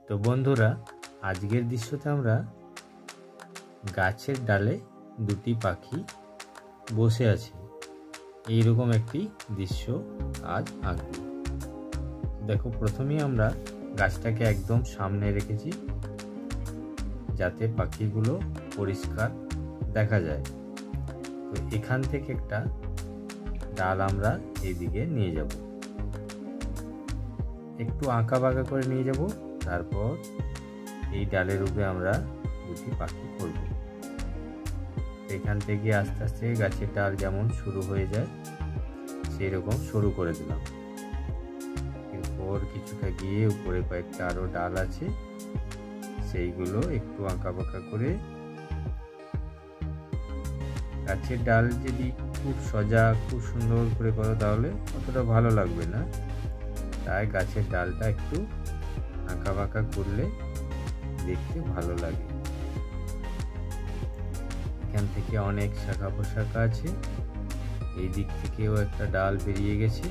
তো বন্ধুরা, আজকের দৃশ্যতে আমরা গাছের ডালে দুটি পাখি বসে আছে এইরকম একটি দৃশ্য আজ আঁকব। দেখো, প্রথমেই আমরা গাছটাকে একদম সামনে রেখেছি যাতে পাখিগুলো পরিষ্কার দেখা যায়। তো এখান থেকে একটা ডাল আমরা এইদিকে নিয়ে যাব, একটু আঁকা বাঁকা করে নিয়ে যাব। তারপর এই ডালের উপরে আমরা দুটি পাখি করব। এখান থেকে আস্তে আস্তে গাছের ডাল যেমন শুরু হয়ে যায় সেই রকম শুরু করে দিলাম। এরপর কিছুটা গিয়ে উপরে কয়েকটা আরো ডাল আছে, সেইগুলো একটু আঁকা বাঁকা করে। গাছের ডাল যদি খুব সোজা খুব সুন্দর করে করো তাহলে অতটা ভালো লাগবে না, তাই গাছের ডালটা একটু আঁকা বাঁকা করলে দেখতে ভালো লাগে। এখান থেকে অনেক শাখা পোশাখা আছে, এই দিক থেকেও একটা ডাল বেরিয়ে গেছে।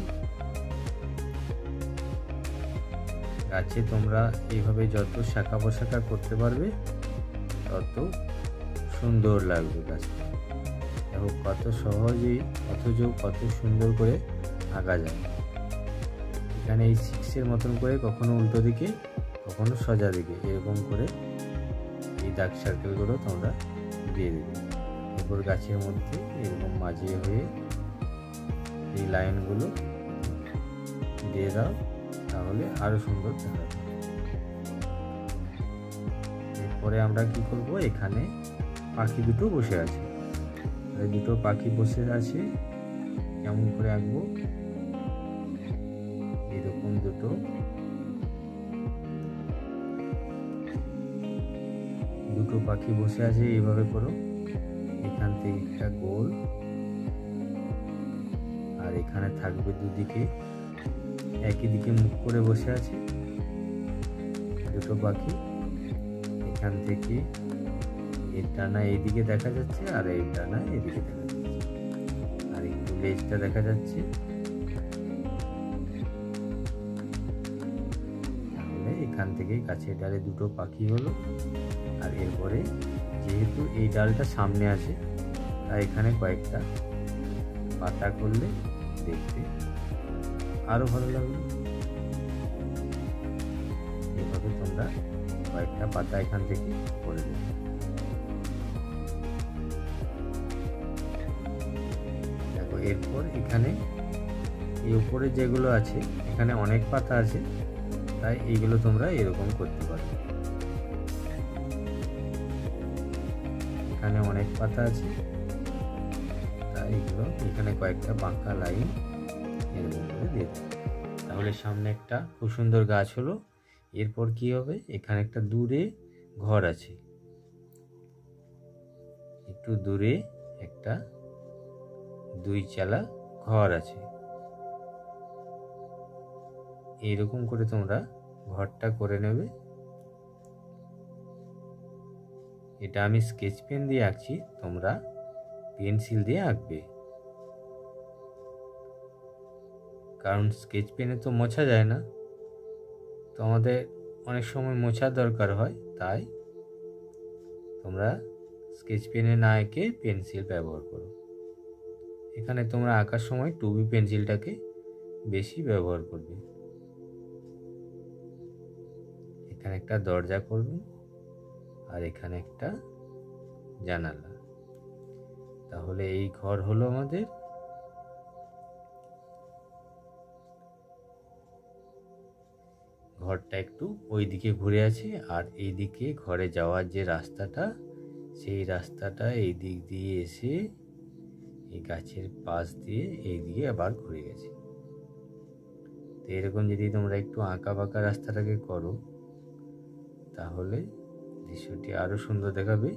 গাছে তোমরা এইভাবে যত শাখা পোশাখা করতে পারবে তত সুন্দর লাগবে গাছটা। দেখো কত সহজেই অথচ কত সুন্দর করে আঁকা যায়। এখানে এই সিক্সের মতন করে কখনো উল্টো দিকে কখনো সোজা দিকে এরকম করে এই দাগ সার্কেলগুলো তোমরা দিয়ে দেবে। এরপর গাছের মধ্যে এরকম মাঝে হয়ে এই লাইনগুলো দিয়ে দাও, তাহলে আরো সুন্দর দেখাবে। এরপরে আমরা কি করব, এখানে পাখি দুটো বসে আছে, দুটো পাখি বসে আছে কেমন করে আঁকবো, এরকম দুটো পাখি বসে আছে এইভাবে করো। এখান থেকে একটা গোল, আর এখানে থাকবে দুদিকে একই দিকে মুখ করে বসে আছে দুটো পাখি। এখান থেকে এর ডানা এইদিকে দেখা যাচ্ছে আর এই ডানা এইদিকে দেখা যাচ্ছে, আর একটু লেজটা দেখা যাচ্ছে। তাহলে এখান থেকে গাছের ডালে দুটো পাখি হলো। আর এরপরে যেহেতু এই ডালটা সামনে আছে তাই এখানে কয়েকটা পাতা করলে দেখতে আরো ভালো লাগবে। এইভাবে তোমরা কয়েকটা পাতা এখান থেকে করে দেবে। দেখো, এরপর এখানে এই উপরে যেগুলো আছে এখানে অনেক পাতা আছে, তাই এইগুলো তোমরা এরকম করতে পারো। এখানে অনেক পাতা আছে তাই এগুলো এখানে কয়েকটা বাঁকা লাইন এরকম করে দিয়ে দেবে। তাহলে সামনে একটা খুব সুন্দর গাছ হলো। এরপর কি হবে, এখানে একটা দূরে ঘর আছে, একটু দূরে একটা 2 চালা ঘর আছে। এইরকম করে তোমরা ঘরটা করে নেবে। এটা আমি স্কেচ পেন দিয়ে আঁকছি, তোমরা পেন্সিল দিয়ে আঁকবে, কারণ স্কেচ পেনে তো মোছা যায় না, তো আমাদের অনেক সময় মোছার দরকার হয়, তাই তোমরা স্কেচ পেনে না এঁকে পেন্সিল ব্যবহার করো। এখানে তোমরা আঁকার সময় 2B পেন্সিলটাকে বেশি ব্যবহার করবে। এখানে একটা দরজা করবে আর এখানে একটা জানালা। তাহলে এই ঘর হলো আমাদের। ঘরটা একটু ওই দিকে ঘুরে আছে, আর এই দিকে ঘরে যাওয়ার যে রাস্তাটা সেই রাস্তাটা এই দিক দিয়ে এসে এই গাছের পাশ দিয়ে এই দিকে আবার ঘুরে গেছে। তো এরকম যদি তোমরা একটু আঁকা বাঁকা রাস্তাটাকে করো তাহলে দৃশ্যটি আরো সুন্দর দেখাবে।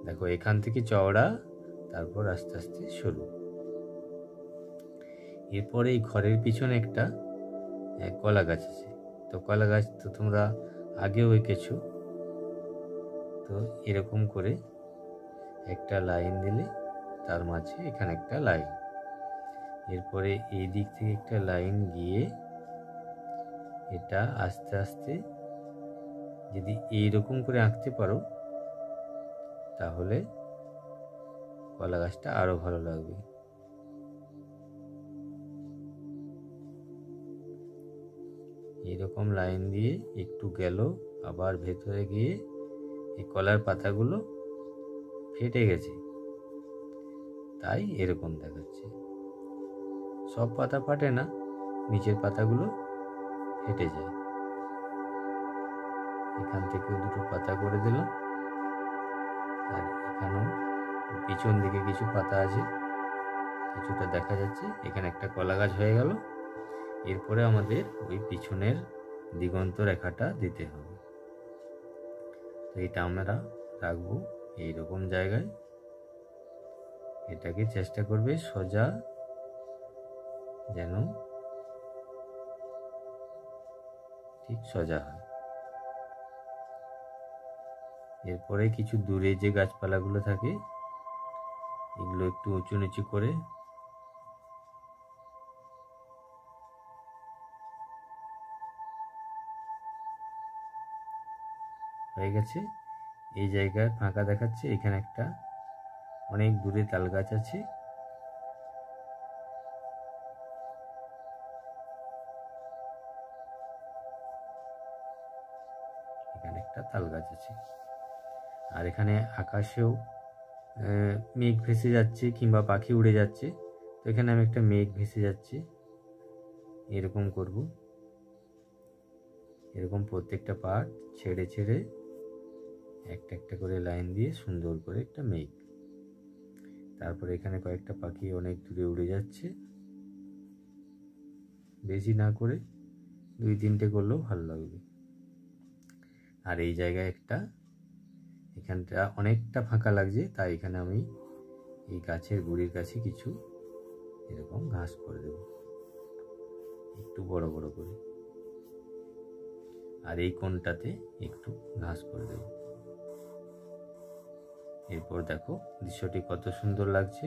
দেখো, এখান থেকে চওড়া, তারপর আস্তে আস্তে সরু। এরপরে এই ঘরের পিছনে একটা কলা গাছ আছে। তো কলা গাছ তো তোমরা আগেও এঁকেছো, তো এরকম করে একটা লাইন দিলে তার মাঝে এখানে একটা লাইন, এরপরে এই দিক থেকে একটা লাইন গিয়ে এটা আস্তে আস্তে যদি এইরকম করে আঁকতে পারো তাহলে কলা গাছটা আরো ভালো লাগবে। এইরকম লাইন দিয়ে একটু গেল, আবার ভেতরে গিয়ে এই কলার পাতাগুলো ফেটে গেছে, তাই এরকম দেখাচ্ছে। সব পাতা ফাটে না, নিচের পাতাগুলো ফেটে যায়। এখান থেকেও দুটো পাতা করে দিলাম, আর এখানেও পিছন দিকে কিছু পাতা আছে, কিছুটা দেখা যাচ্ছে। এখানে একটা কলা গাছ হয়ে গেল। এরপরে আমাদের ওই পিছনের দিগন্ত রেখাটা দিতে হবে। তো এটা আমরা রাখবো এইরকম জায়গায়। এটাকে চেষ্টা করবে সোজা, যেন ঠিক সোজা হয়। এরপরে কিছু দূরে যে গাছপালাগুলো থাকে এগুলো একটু উঁচু নিচু করে হয়ে গেছে। এই জায়গায় ফাঁকা দেখাচ্ছে, এখানে একটা অনেক দূরে তাল গাছ আছে। এখানে একটা তাল গাছ আছে, আর এখানে আকাশেও মেঘ ভেসে যাচ্ছে কিংবা পাখি উড়ে যাচ্ছে। তো এখানে আমি একটা মেঘ ভেসে যাচ্ছে এরকম করব। এরকম প্রত্যেকটা পার্ট ছেড়ে ছেড়ে একটা একটা করে লাইন দিয়ে সুন্দর করে একটা মেঘ। তারপরে এখানে কয়েকটা পাখি অনেক দূরে উড়ে যাচ্ছে, বেশি না করে 2-3টে করলেও ভালো লাগবে। আর এই জায়গায় একটা, এখানটা অনেকটা ফাঁকা লাগছে, তাই এখানে আমি এই গাছের গুড়ির কাছে কিছু এরকম ঘাস করে দেব, একটু বড় বড় করে। আর এই কোণটাতে একটু ঘাস করে দেব। এরপর দেখো দৃশ্যটি কত সুন্দর লাগছে।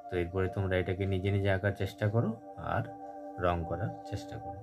তো এরপরে তোমরা এটাকে নিজে নিজে আঁকার চেষ্টা করো আর রং করার চেষ্টা করো।